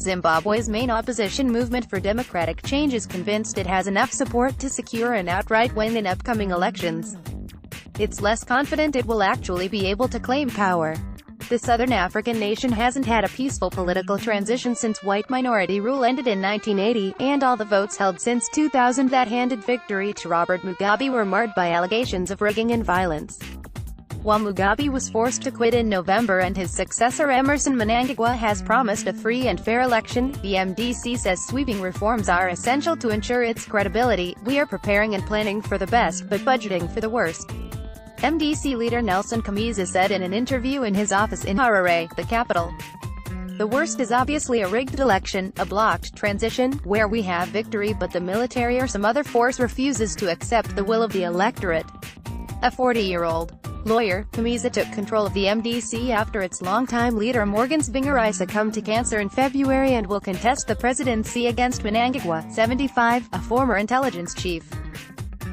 Zimbabwe's main opposition movement for democratic change is convinced it has enough support to secure an outright win in upcoming elections. It's less confident it will actually be able to claim power. The Southern African nation hasn't had a peaceful political transition since white minority rule ended in 1980, and all the votes held since 2000 that handed victory to Robert Mugabe were marred by allegations of rigging and violence. While Mugabe was forced to quit in November and his successor Emmerson Mnangagwa has promised a free and fair election, the MDC says sweeping reforms are essential to ensure its credibility. "We are preparing and planning for the best, but budgeting for the worst," MDC leader Nelson Chamisa said in an interview in his office in Harare, the capital. "The worst is obviously a rigged election, a blocked transition, where we have victory but the military or some other force refuses to accept the will of the electorate." A 40-year-old lawyer, Chamisa took control of the MDC after its longtime leader Morgan Tsvangirai succumbed to cancer in February and will contest the presidency against Mnangagwa, 75, a former intelligence chief.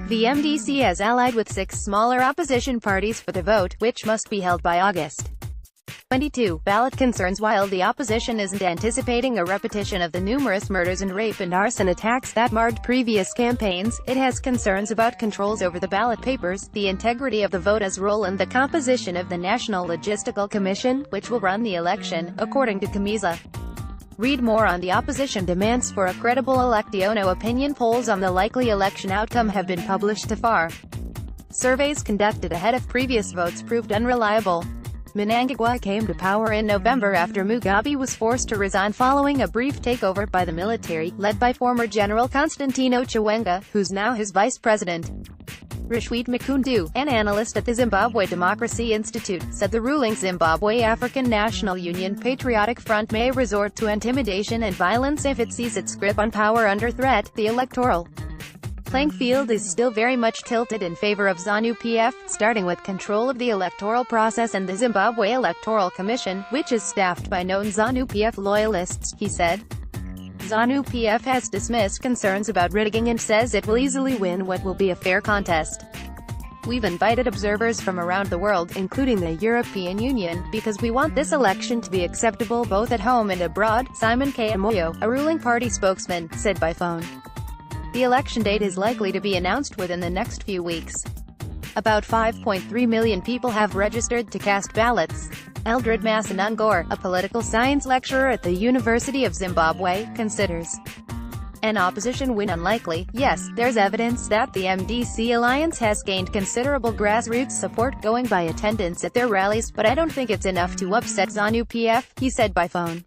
The MDC has allied with 6 smaller opposition parties for the vote, which must be held by August 22. Ballot concerns. While the opposition isn't anticipating a repetition of the numerous murders and rape and arson attacks that marred previous campaigns, it has concerns about controls over the ballot papers, the integrity of the voters' roll and the composition of the National Logistical Commission, which will run the election, according to Chamisa. Read more on the opposition demands for a credible election. Opinion polls on the likely election outcome have been published so far. Surveys conducted ahead of previous votes proved unreliable. Mnangagwa came to power in November after Mugabe was forced to resign following a brief takeover by the military, led by former General Constantino Chiwenga, who's now his vice president. Rashweet Makundu, an analyst at the Zimbabwe Democracy Institute, said the ruling Zimbabwe African National Union Patriotic Front may resort to intimidation and violence if it sees its grip on power under threat. The electoral playing field is still very much tilted in favor of ZANU-PF, starting with control of the electoral process and the Zimbabwe Electoral Commission, which is staffed by known ZANU-PF loyalists, he said. ZANU-PF has dismissed concerns about rigging and says it will easily win what will be a fair contest. "We've invited observers from around the world, including the European Union, because we want this election to be acceptable both at home and abroad," Simon K. Amoyo, a ruling party spokesman, said by phone. The election date is likely to be announced within the next few weeks. About 5.3 million people have registered to cast ballots. Eldred Masanangor, a political science lecturer at the University of Zimbabwe, considers an opposition win unlikely. "Yes, there's evidence that the MDC alliance has gained considerable grassroots support going by attendance at their rallies, but I don't think it's enough to upset ZANU-PF," he said by phone.